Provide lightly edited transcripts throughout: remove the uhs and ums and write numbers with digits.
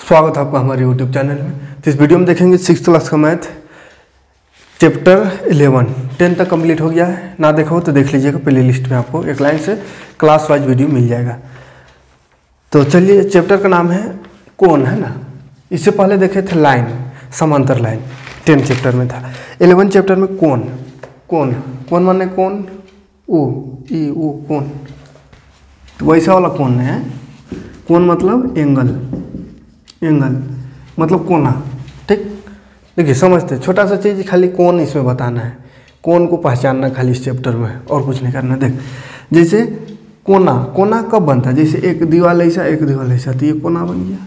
स्वागत है आपका हमारे YouTube चैनल में। तो इस वीडियो में देखेंगे 6th क्लास का मैथ चैप्टर 11 10 तक कंप्लीट हो गया है। ना देखा हो तो देख लीजिएगा, प्ले लिस्ट में आपको एक लाइन से क्लास वाइज वीडियो मिल जाएगा। तो चलिए, चैप्टर का नाम है कोण, है ना। इससे पहले देखे थे लाइन, समांतर लाइन, 10 चैप्टर में था। 11 चैप्टर में कोण, कोण कोण माने कोण, ओ ई ओ कोण, तो वैसा वाला कोण है। कोण मतलब एंगल, एंगल मतलब कोना, ठीक। देखिए समझते हैं, छोटा सा चीज़ खाली कोण इसमें बताना है, कोण को पहचानना खाली इस चैप्टर में, और कुछ नहीं करना। देख जैसे कोना, कोना कब बनता है, जैसे एक दीवार ऐसा एक दीवार ऐसा, तो ये कोना बन गया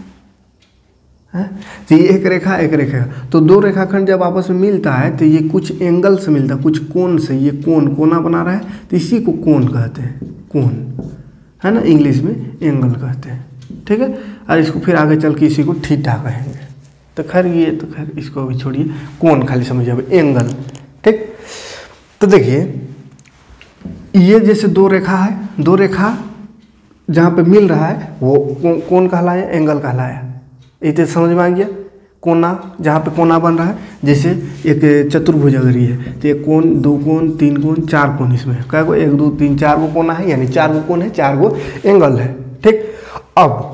है। तो ये एक रेखा एक रेखा, तो दो रेखाखंड जब आपस में मिलता है तो ये कुछ एंगल से मिलता है, कुछ कोण से। ये कोण कोना बना रहा है, तो इसी को कोण कहते हैं, कोण, है ना। इंग्लिश में एंगल कहते हैं, ठीक है। और इसको फिर आगे चल के इसी को थीटा कहेंगे। तो खैर ये तो खैर इसको भी छोड़िए, कोण खाली समझिए, अब एंगल, ठीक। तो देखिए ये जैसे दो रेखा है, दो रेखा जहाँ पे मिल रहा है वो कोण कहलाया, एंगल कहलाया। इतने समझ में आ गया। कोना, जहाँ पे कोना बन रहा है, जैसे एक चतुर्भुज अगर ये है तो एक कोण, दो कोण, तीन कोण, चार कोण, इसमें क्या को 1 2 3 4 गो कोना है, यानी 4 गो कोण है, 4 गो एंगल है, ठीक। अब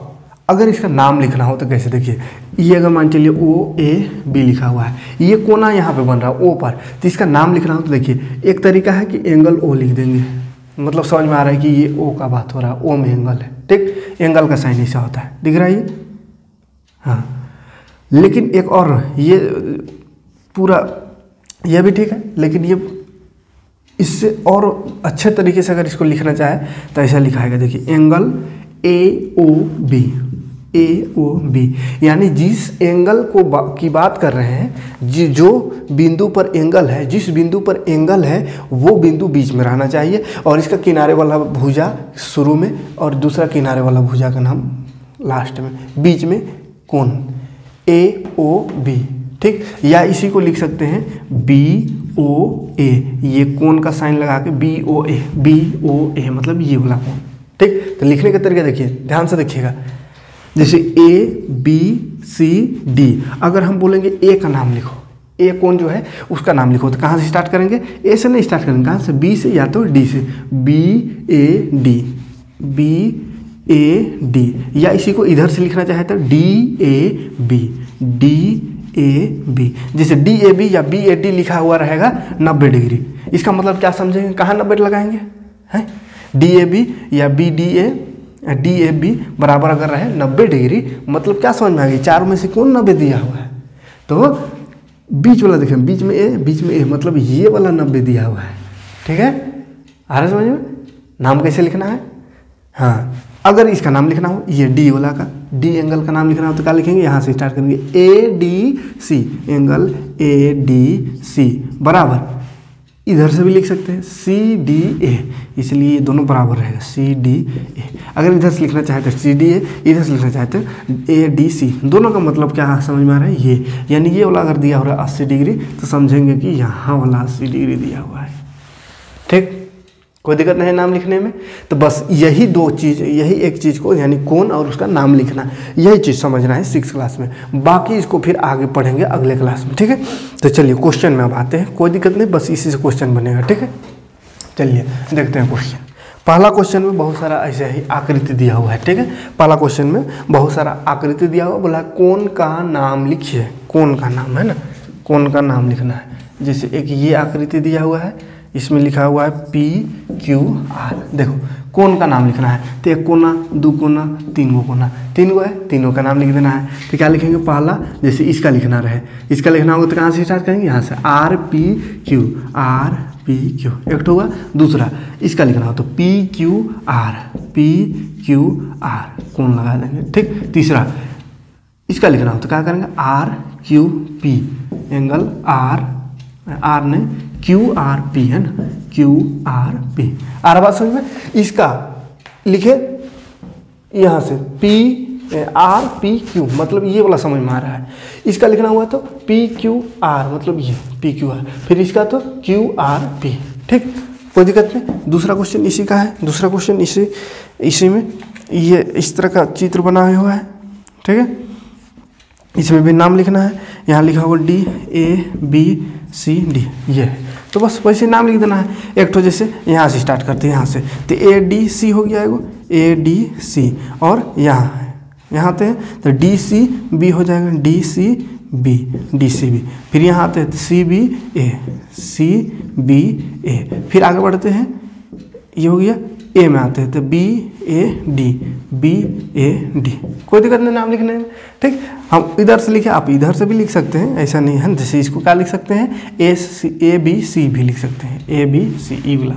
अगर इसका नाम लिखना हो तो कैसे, देखिए ये अगर मान चलिए ओ ए बी लिखा हुआ है, ये कोना यहाँ पे बन रहा है ओ पर, तो इसका नाम लिखना हो तो देखिए एक तरीका है कि एंगल ओ लिख देंगे, मतलब समझ में आ रहा है कि ये ओ का बात हो रहा है, ओ में एंगल है, ठीक। एंगल का साइन ऐसा होता है, दिख रहा है ये, हाँ। लेकिन एक और, ये पूरा ये भी ठीक है, लेकिन ये इससे और अच्छे तरीके से अगर इसको लिखना चाहे तो ऐसा लिखा है, देखिए angle A O B, A O B, यानी जिस एंगल को की बात कर रहे हैं, जो बिंदु पर एंगल है, जिस बिंदु पर एंगल है वो बिंदु बीच में रहना चाहिए, और इसका किनारे वाला भुजा शुरू में और दूसरा किनारे वाला भुजा का नाम लास्ट में, बीच में कोण, ए ओ बी, ठीक। या इसी को लिख सकते हैं बी ओ ए, ये कोण का साइन लगा के बी ओ ए, बी ओ ए मतलब ये वाला कोण, ठीक। तो लिखने का तरीका देखिए, ध्यान से देखिएगा। जैसे ए बी सी डी, अगर हम बोलेंगे ए का नाम लिखो, ए कोण जो है उसका नाम लिखो, तो कहाँ से स्टार्ट करेंगे, ए से नहीं स्टार्ट करेंगे, कहाँ से, बी से या तो डी से, B A D, B A D, या इसी को इधर से लिखना चाहे तो D A B, D A B. जैसे डी ए बी या बी ए डी लिखा हुआ रहेगा 90 डिग्री, इसका मतलब क्या समझेंगे, कहाँ 90 लगाएंगे, हैं। डी ए बी या बी डी ए बी बराबर अगर रहे 90 डिग्री, मतलब क्या समझ में आ गई, चारों में से कौन 90 दिया हुआ है, तो बीच वाला देखें, बीच में ए मतलब ये वाला 90 दिया हुआ है, ठीक है। आ रहा समझ में, नाम कैसे लिखना है। हाँ, अगर इसका नाम लिखना हो, ये डी वाला का, डी एंगल का नाम लिखना हो तो क्या लिखेंगे, यहाँ से स्टार्ट करेंगे, A D C, angle A D C बराबर, इधर से भी लिख सकते हैं सी डी ए, इसलिए ये दोनों बराबर रहेगा, सी डी ए। अगर इधर से लिखना चाहते हैं सी डी ए, इधर से लिखना चाहते हैं ए डी सी, दोनों का मतलब क्या समझ में आ रहा है, ये, यानी ये वाला अगर दिया हो रहा है 80 डिग्री तो समझेंगे कि यहाँ वाला 80 डिग्री दिया हुआ है, ठीक। कोई दिक्कत नहीं है नाम लिखने में। तो बस यही दो चीज़, यही एक चीज़ को, यानी कोण और उसका नाम लिखना, यही चीज़ समझना है 6th क्लास में। बाकी इसको फिर आगे पढ़ेंगे अगले क्लास में, ठीक है। तो चलिए क्वेश्चन में अब आते हैं, कोई दिक्कत नहीं, बस इसी से क्वेश्चन बनेगा, ठीक है। चलिए देखते हैं क्वेश्चन। पहला क्वेश्चन में बहुत सारा ऐसे ही आकृति दिया हुआ है, ठीक है। पहला क्वेश्चन में बहुत सारा आकृति दिया हुआ, बोला कोण का नाम लिखिए, कोण का नाम, है ना, कोण का नाम लिखना है। जैसे एक ये आकृति दिया हुआ है, इसमें लिखा हुआ है पी क्यू आर, देखो कोण का नाम लिखना है, तो एक कोना, दो कोना, तीन गो कोना, तीन गो है, तीनों का नाम लिख देना है। तो क्या लिखेंगे, पहला जैसे इसका लिखना रहे, इसका लिखना होगा तो कहाँ से स्टार्ट करेंगे, यहाँ से R P Q, R P Q एक तो हुआ। दूसरा इसका लिखना हो तो P Q R, P Q R कोण लगा देंगे, ठीक। तीसरा इसका लिखना हो तो क्या करेंगे, R Q P, angle R ने क्यू आर पी, है ना, क्यू आर पी। आ रहा बात समझ में। इसका लिखे यहाँ से पी आर पी क्यू, मतलब ये वाला समझ में आ रहा है। इसका लिखना हुआ तो पी क्यू आर, मतलब ये पी क्यू आर, फिर इसका तो क्यू आर पी, ठीक। कोई दिक्कत नहीं। दूसरा क्वेश्चन इसी का है, दूसरा क्वेश्चन इसी में ये इस तरह का चित्र बना हुआ है, ठीक है। इसमें भी नाम लिखना है। यहाँ लिखा होगा DABCD, ये है। तो बस वैसे नाम लिख देना है। एक तो जैसे यहाँ से स्टार्ट करते हैं, यहाँ से तो ADC हो गया एगो, ADC, और यहाँ आते हैं तो DCB हो जाएगा, DCB। फिर यहाँ आते हैं तो CBA। फिर आगे बढ़ते हैं, ये हो गया A में आते हैं तो BAD। कोई दिक्कत नहीं नाम लिखने में, ठीक। हम इधर से लिखे, आप इधर से भी लिख सकते हैं, ऐसा नहीं है। जैसे इसको क्या लिख सकते हैं, ABC भी लिख सकते हैं, ABCE वाला।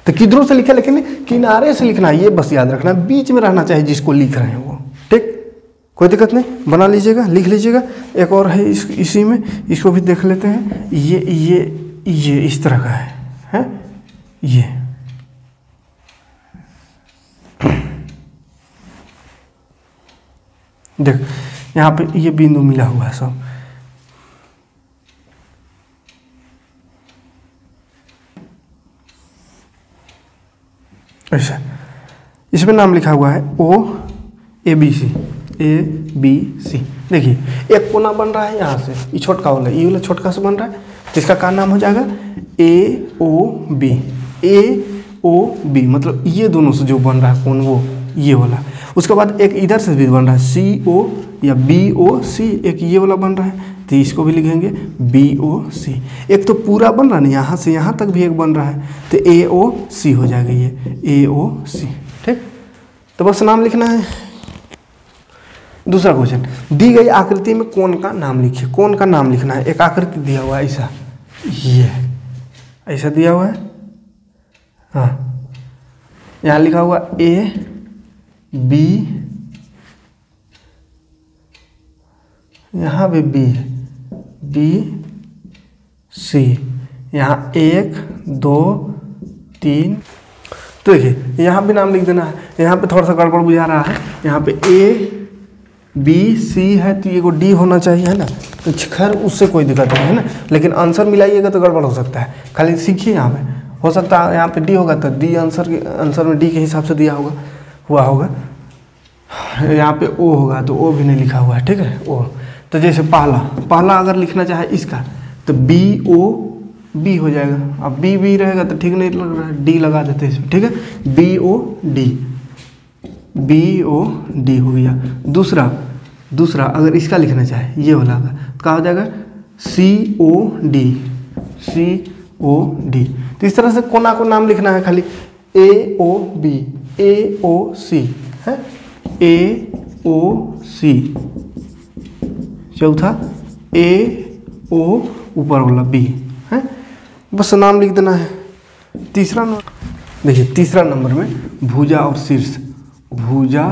तो किधरों से लिखे, लेकिन किनारे से लिखना है, ये बस याद रखना, बीच में रहना चाहिए जिसको लिख रहे हैं वो, ठीक। कोई दिक्कत नहीं, बना लीजिएगा, लिख लीजिएगा। एक और है इसी में, इसको भी देख लेते हैं। ये इस तरह का है ये देख, यहाँ पे ये बिंदु मिला हुआ है सब। ऐसा इसमें नाम लिखा हुआ है OABC। देखिए एक कोना बन रहा है यहाँ से, ये छोटका वाला, ये वाला छोटका से बन रहा है, तो इसका क्या नाम हो जाएगा, AOB। मतलब ये दोनों से जो बन रहा है कौन, वो ये वाला। उसके बाद एक इधर से भी बन रहा है CO या BOC, एक ये वाला बन रहा है, तो इसको भी लिखेंगे BOC। एक तो पूरा बन रहा है ना, यहाँ से यहाँ तक भी एक बन रहा है, तो AOC हो जाएगा, ये AOC, ठीक। तो बस नाम लिखना है। दूसरा क्वेश्चन, दी गई आकृति में कोण का नाम लिखिए। कोण का नाम लिखना है। एक आकृति दिया हुआ है ऐसा, ये ऐसा दिया हुआ है, हाँ। यहाँ लिखा हुआ AB, यहाँ भी B है, BC, यहाँ 1 2 3। तो देखिए यहाँ भी नाम लिख देना है। यहाँ पे थोड़ा सा गड़बड़ बुझा रहा है, यहाँ पे ABC है तो ये को D होना चाहिए, है ना। तो खैर उससे कोई दिक्कत नहीं है ना, लेकिन आंसर मिलाइएगा तो गड़बड़ हो सकता है। खाली सीखिए, यहाँ पे हो सकता है यहाँ पे D होगा तो D आंसर में D के हिसाब से दिया हुआ होगा। यहाँ पे O होगा तो O भी नहीं लिखा हुआ है, ठीक है, O। तो जैसे पहला अगर लिखना चाहे इसका तो BOB हो जाएगा। अब B रहेगा तो ठीक नहीं लग रहा है, D लगा देते हैं इसमें, ठीक है, BOD हो गया। दूसरा अगर इसका लिखना चाहे, ये वाला का, तो क्या हो जाएगा, COD। तो इस तरह से कोना को नाम लिखना है खाली। AOB, AOC है, AOC। चौथा AO, ऊपर वाला B है, बस नाम लिख देना है। तीसरा नंबर देखिए, तीसरा नंबर में भुजा और शीर्ष, भुजा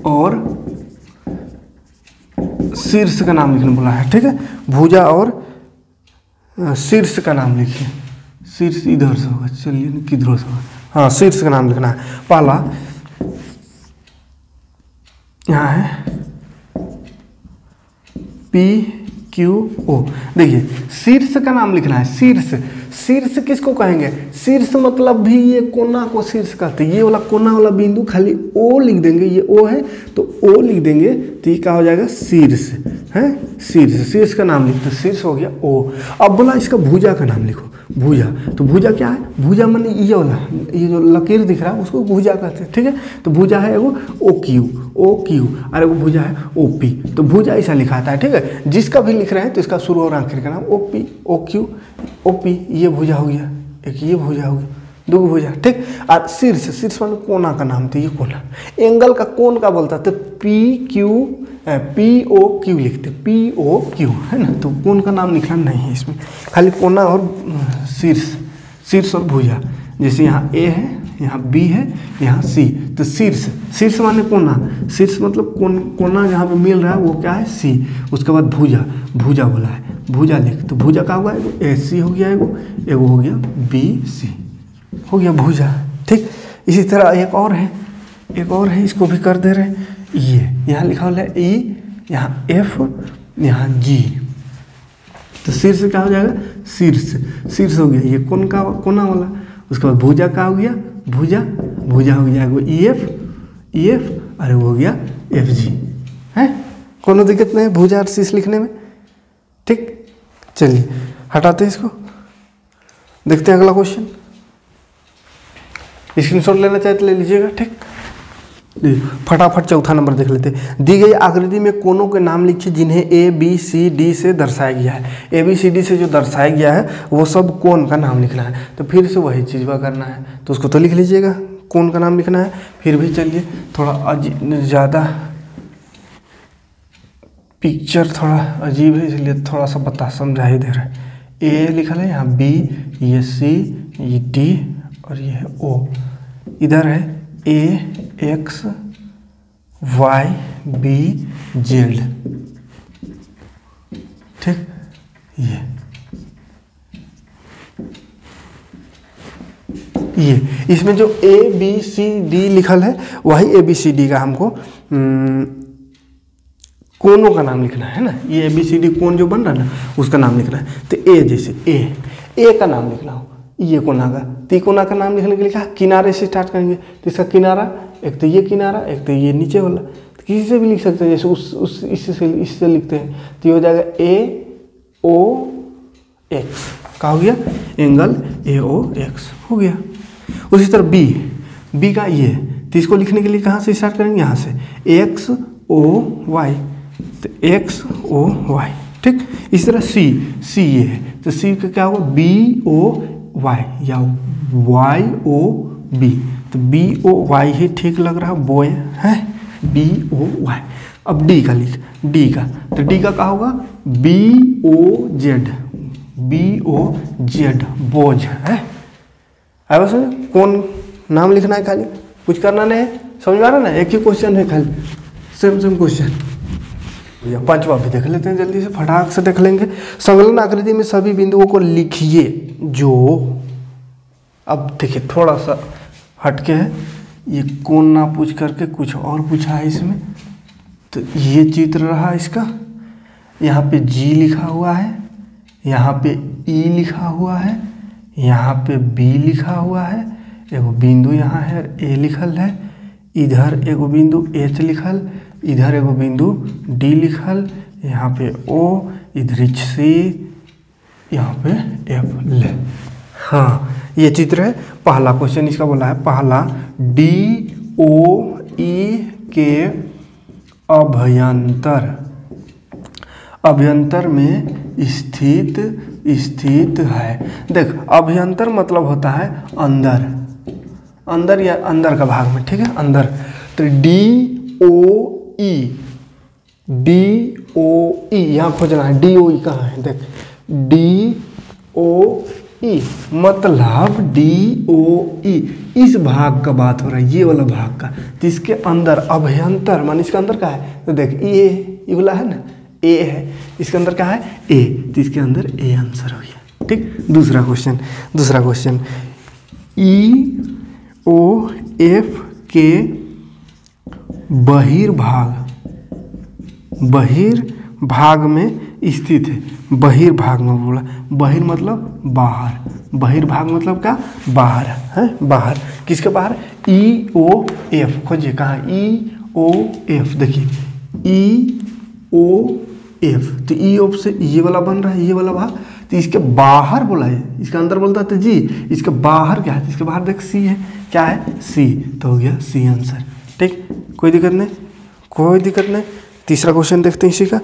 और शीर्ष का नाम लिखने बोला है, ठीक है। भुजा और शीर्ष का नाम लिखिए। शीर्ष इधर से होगा, चलिए किधरों से होगा, हाँ शीर्ष का नाम लिखना है। पहला यहाँ है PQO। देखिए शीर्ष का नाम लिखना है। शीर्ष किसको कहेंगे, शीर्ष मतलब भी ये कोना को शीर्ष कहते हैं। ये वाला कोना वाला बिंदु खाली O लिख देंगे, ये O है तो O लिख देंगे, तो ये क्या हो जाएगा, शीर्ष है। शीर्ष का नाम लिखते, शीर्ष हो गया O। अब बोला इसका भुजा का नाम लिखो। भुजा, तो भुजा क्या है, भुजा माने ये वाला, ये जो लकीर दिख रहा है उसको भुजा कहते हैं, ठीक है। तो भुजा है वो OQ, और वो भुजा है OP। तो भुजा ऐसा लिखा था, ठीक है। जिसका भी लिख रहे हैं तो इसका शुरू और आखिर का नाम OP, OQ, OP। ये भुजा हो गया, एक ये भुजा हो गया, दो भुजा, ठीक। और शीर्ष माने कोना का नाम, तो ये कोना, एंगल का कोण का बोलता है, तो POQ लिखते, POQ है ना। तो कोण का नाम लिखना नहीं है इसमें, खाली कोना और शीर्ष और भुजा। जैसे यहाँ A है, यहाँ B है, यहाँ C, तो शीर्ष माने कोना, शीर्ष मतलब कोना जहाँ पे मिल रहा है वो क्या है, C। उसके बाद भुजा बोला है, भुजा लिख, तो भुजा का हुआ एगो AC हो गया, एगो हो गया BC, हो गया भुजा, ठीक। इसी तरह एक और है, इसको भी कर दे रहे हैं। ये यहाँ लिखा हुआ है E, यहाँ F, यहाँ G। तो शीर्ष क्या हो जाएगा, शीर्ष हो गया ये कोना वाला। उसके बाद भुजा का हो गया, भुजा हो गया EF, और वो हो गया FG है। कोनो दिक्कत नहीं है भुजा और शीश लिखने में, ठीक। चलिए हटाते हैं इसको, देखते हैं अगला क्वेश्चन। स्क्रीनशॉट लेना चाहे तो ले लीजिएगा, ठीक। फटाफट चौथा नंबर देख लेते हैं। दी गई आकृति में कोनों के नाम लिखिए जिन्हें ए बी सी डी से दर्शाया गया है। ए बी सी डी से जो दर्शाया गया है वो सब कोन का नाम लिखना है। तो फिर से वही चीज़ वह करना है, तो उसको तो लिख लीजिएगा, कोन का नाम लिखना है। फिर भी चलिए थोड़ा ज़्यादा पिक्चर थोड़ा अजीब है इसलिए थोड़ा सा बता समझा ही दे रहा है। ए लिखा है यहाँ, बी, ये सी, ये डी और ये है ओ। इधर है ए एक्स वाई बी जेड, ठीक। ये इसमें जो ए बी सी डी लिखल है वही ए बी सी डी का हमको कोनों का नाम लिखना है ना। ये ए बी सी डी कोन जो बन रहा है ना उसका नाम लिखना है। तो ए जैसे ए का नाम लिखना हो, ये कोना का, ती कोना का नाम लिखने के लिए कहा किनारे से स्टार्ट करेंगे। तो इसका किनारा, एक तो ये किनारा, एक तो ये नीचे वाला, तो किसी से भी लिख सकते हैं, जैसे उस इससे लिखते हैं तो ये हो जाएगा ए ओ एक्स। क्या हो गया? एंगल ए ओ एक्स हो गया। उसी तरह बी का ये, तो इसको लिखने के लिए कहाँ से स्टार्ट करेंगे? यहाँ से एक्स ओ वाई, तो एक्स ओ वाई, ठीक। इसी तरह सी ये है, तो सी का क्या होगा? बी ओ वाई या वाई ओ बी, तो बी ओ वाई ही ठीक लग रहा है, बॉय है, बी ओ वाई। अब डी का लिख, डी का, तो डी का क्या होगा? B O Z, B O Z, बोझ है। अब बस कौन नाम लिखना है, खाली कुछ करना नहीं है, समझ में आ रहा ना? एक ही क्वेश्चन है खाली, सेम क्वेश्चन। पांचवा भी देख लेते हैं जल्दी से, फटाक से देख लेंगे। संलग्न आकृति में सभी बिंदुओं को लिखिए जो, अब देखिए थोड़ा सा हटके है, ये कौन ना पूछ करके कुछ और पूछा है इसमें। तो ये चित्र रहा इसका, यहाँ पे जी लिखा हुआ है, यहाँ पे ई लिखा हुआ है, यहाँ पे बी लिखा हुआ है, एगो बिंदु यहाँ है ए लिखल है, इधर एगो बिंदु एच लिखल, इधर एगो बिंदु डी लिखल, यहाँ पे ओ, इधर सी, यहाँ पे एफ ले। हाँ ये चित्र है। पहला क्वेश्चन इसका बोला है, पहला डी ओ ई के अभ्यंतर में स्थित है। देख अभ्यंतर मतलब होता है अंदर या अंदर का भाग में, ठीक है, अंदर। तो डी ओ ई यहाँ खोजना है, डी ओ ई कहाँ है? देख डी ओ ई मतलब डी ओ ई, इस भाग का बात हो रहा है, ये वाला भाग का। तो इसके अंदर अभ्यंतर मान इसके अंदर का है, तो देख ये वाला है ना, ए है, इसके अंदर क्या है? ए, तो इसके अंदर ए आंसर हो गया, ठीक। दूसरा क्वेश्चन ई ओ एफ के बहिर्भाग में स्थित है। बहिर्भाग में बोला, बहिर मतलब बाहर, बहिर्भाग मतलब क्या? बाहर है, बाहर। किसके बाहर? ई ओ एफ, खोजिए कहाँ? ई ओ एफ, देखिए ई ओ एफ, तो ई ओ से ये वाला बन रहा है, ये वाला भाग, तो इसके बाहर बोला है, इसके अंदर बोलता है तो जी, इसके बाहर क्या है? इसके बाहर देख सी है, क्या है? सी, तो हो गया सी आंसर, ठीक। कोई दिक्कत नहीं। तीसरा क्वेश्चन देखते हैं इसी का।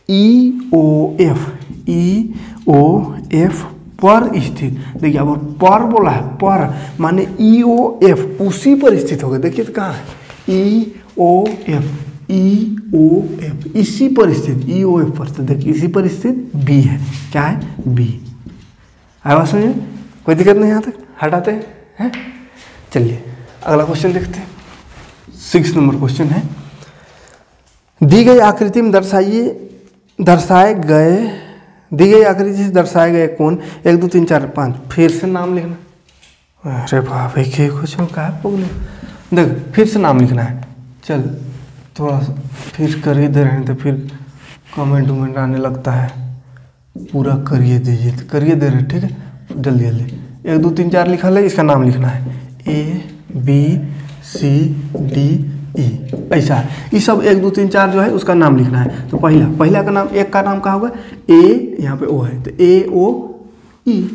ई ओ एफ पर स्थित, देखिए अब पर बोला है, पर माने ई ओ एफ उसी पर स्थित हो गया। देखिए तो कहाँ है? ई ओ एफ इसी पर स्थित, ई ओ एफ पर, तो देखिए इसी पर स्थित बी है, क्या है? बी। आया समझे? कोई दिक्कत नहीं, यहाँ तक हटाते हैं। चलिए अगला क्वेश्चन देखते हैं। 6 नंबर क्वेश्चन है, दी गई आकृति में दर्शाए गए कोण 1 2 3 4 5, फिर से नाम लिखना। अरे बाप, एक ही क्वेश्चन का है पगले। देख फिर से नाम लिखना है। चल थोड़ा सा फिर कर ही दे रहे हैं तो फिर कमेंट आने लगता है, पूरा करिए दीजिए, तो करिए दे रहे, ठीक है, जल्दी 1 2 3 4 लिखा है, इसका नाम लिखना है। A B C D ई, ऐसा है। ये सब 1 2 3 4 जो है उसका नाम लिखना है। तो पहला का नाम, एक का नाम क्या होगा, ए, यहाँ पे ओ है तो ए ओ ई,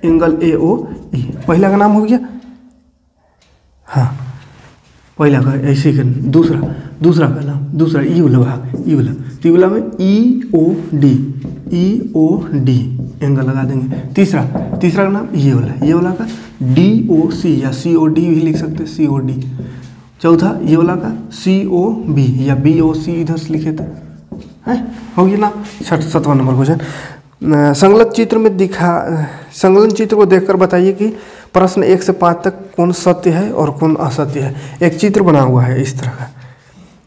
एंगल ए ओ ई, पहला का नाम हो गया। हाँ, पहला का ऐसे ही। दूसरा का नाम, दूसरा ई वाला भाग, ई वाला, तो ई वाला में ई ओ डी एंगल लगा देंगे। तीसरा का नाम ये वाला का डी ओ सी या सी ओ डी भी लिख सकते हैं, सी ओ डी। चौथा ये वाला का सी ओ बी या बी ओ सी, इधर से लिखे थे, है हो गया ना। 7वां नंबर क्वेश्चन, संकलन चित्र को देखकर बताइए कि प्रश्न 1 से 5 तक कौन सत्य है और कौन असत्य है। एक चित्र बना हुआ है इस तरह का,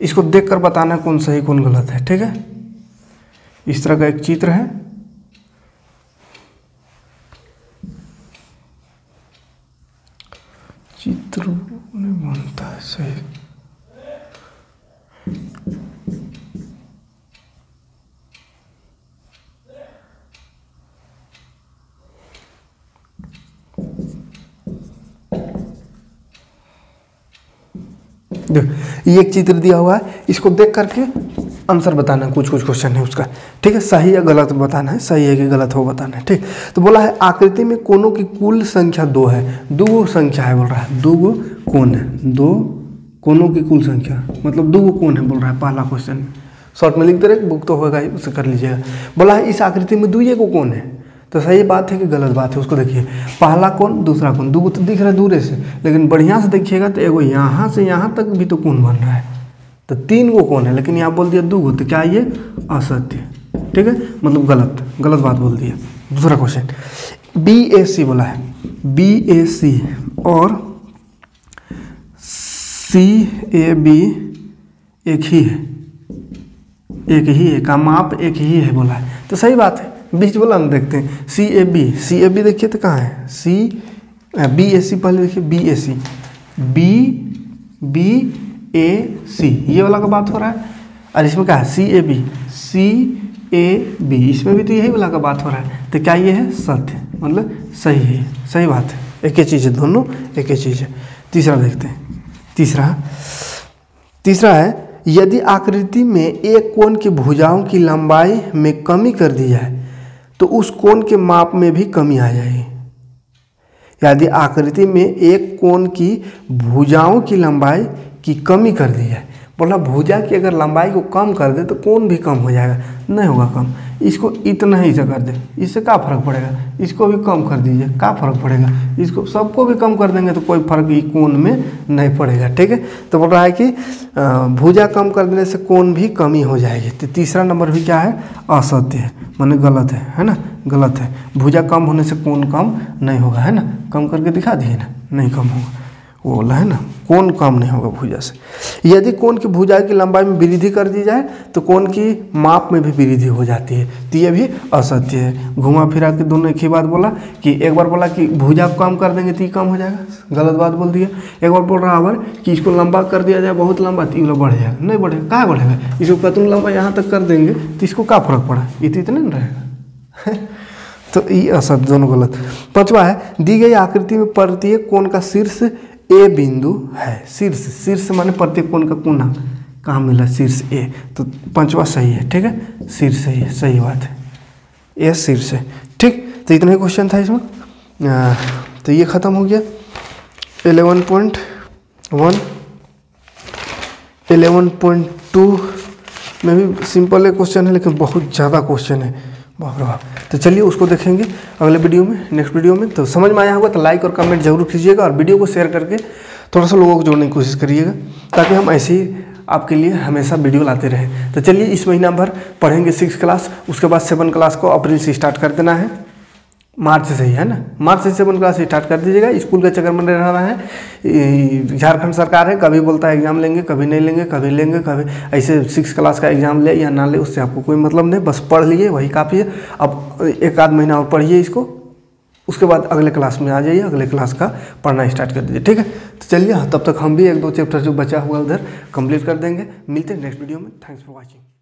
इसको देखकर बताना कौन सही कौन गलत है, ठीक है। इस तरह का एक चित्र है, चित्र नहीं बनता है सही। ये एक चित्र दिया हुआ है, इसको देख करके आंसर बताना है। कुछ क्वेश्चन है उसका, ठीक है, सही या गलत बताना है, सही है कि गलत हो बताना है, ठीक। तो बोला है आकृति में कोनों की कुल संख्या 2 है, 2 संख्या है बोल रहा है, 2 कोण है, 2 कोनों की कुल संख्या मतलब 2 कोण है बोल रहा है। पहला क्वेश्चन शॉर्ट में लिख दे रहे, बुक तो होगा ही, उससे कर लीजिएगा। बोला है इस आकृति में 2 को कोण है, तो सही बात है कि गलत बात है उसको देखिए। पहला कोण दूसरा कोण, 2 तो दिख रहा है दूर से, लेकिन बढ़िया से देखिएगा तो एगो यहाँ से यहाँ तक भी तो कोण बन रहा है, तो 3 कोण है, लेकिन यहाँ बोल दिया 2, तो क्या ये असत्य, ठीक है, मतलब गलत बात बोल दिया। दूसरा क्वेश्चन BAC बोला है, BAC और CAB एक ही है का माप एक ही है बोला है, तो सही बात है। बीच बोला हम देखते हैं CAB देखिए तो कहाँ है, BAC पहले देखिए, BAC ये वाला का बात हो रहा है, और इसमें क्या है CAB, इसमें भी तो यही वाला का बात हो रहा है, तो क्या ये है सत्य, मतलब सही है, सही बात है, एक ही चीज़ है, दोनों एक ही चीज़ है। तीसरा देखते हैं, तीसरा है यदि आकृति में एक कोण की भुजाओं की लंबाई में कमी कर दी जाए तो उस कोण के माप में भी कमी आ जाएगी। यदि आकृति में एक कोण की भुजाओं की लंबाई की कमी कर दी जाए, बोला भुजा की अगर लंबाई को कम कर दे तो कोण भी कम हो जाएगा, नहीं होगा कम। इसको इतना ही से कर दे, इससे क्या फ़र्क पड़ेगा, इसको भी कम कर दीजिए, क्या फ़र्क पड़ेगा, इसको सबको भी कम कर देंगे तो कोई फर्क ये कोण में नहीं पड़ेगा, ठीक है। तो बोल रहा है कि भुजा कम कर देने से कोण भी कमी हो जाएगी। तो तीसरा नंबर भी क्या है, असत्य है, माने गलत है ना, गलत है। भुजा कम होने से कोण कम नहीं होगा, है ना, कम करके दिखा दिए ना, नहीं कम होगा, वो बोला है ना, कोण कम नहीं होगा भुजा से। यदि कोण की भुजा की लंबाई में वृद्धि कर दी जाए तो कोण की माप में भी वृद्धि हो जाती है, तो ये भी असत्य है। घुमा फिरा के दोनों एक ही बात बोला कि एक बार बोला कि भुजा कम कर देंगे तो ये कम हो जाएगा, गलत बात बोल दिया। एक बार बोल रहा है कि इसको लंबा कर दिया जाए बहुत लंबा तो ये बढ़ जाएगा, नहीं बढ़ेगा, कहाँ बढ़ेगा, इसको पतला लंबा यहाँ तक कर देंगे तो इसको क्या फर्क पड़ा, ये तो इतना नहीं रहेगा तो ये असत्य, दोनों गलत। पांचवा है दी गई आकृति में प्रत्येक कोण का शीर्ष ए बिंदु है। शीर्ष माने प्रत्येक कोण का कोना कहाँ मिला, शीर्ष ए, तो पांचवा सही है, ठीक है, शीर्ष सही है, सही बात है, ए शीर्ष है, ठीक। तो इतना ही क्वेश्चन था इसमें, तो ये खत्म हो गया 11.1। 11.2 में भी सिंपल क्वेश्चन है लेकिन बहुत ज़्यादा क्वेश्चन है, बाप रे बाप। तो चलिए उसको देखेंगे अगले वीडियो में, नेक्स्ट वीडियो में। तो समझ में आया होगा तो लाइक और कमेंट जरूर कीजिएगा और वीडियो को शेयर करके थोड़ा सा लोगों को जोड़ने की कोशिश करिएगा ताकि हम ऐसे ही आपके लिए हमेशा वीडियो लाते रहें। तो चलिए इस महीना भर पढ़ेंगे 6 क्लास, उसके बाद 7 क्लास को अप्रैल से स्टार्ट कर देना है, मार्च से ही है ना, मार्च से 7 क्लास स्टार्ट कर दीजिएगा। स्कूल के चक्कर में रहना है, झारखंड सरकार है, कभी बोलता है एग्जाम लेंगे, कभी नहीं लेंगे, कभी लेंगे, कभी ऐसे 6 क्लास का एग्जाम ले या ना ले उससे आपको कोई मतलब नहीं, बस पढ़ लिए वही काफ़ी है। अब 1 आध महीना और पढ़िए इसको, उसके बाद अगले क्लास में आ जाइए, अगले क्लास का पढ़ना स्टार्ट कर दीजिए, ठीक है। तो चलिए तब तक हम भी 1-2 चैप्टर जो बचा हुआ उधर कंप्लीट कर देंगे। मिलते हैं नेक्स्ट वीडियो में, थैंक्स फॉर वॉचिंग।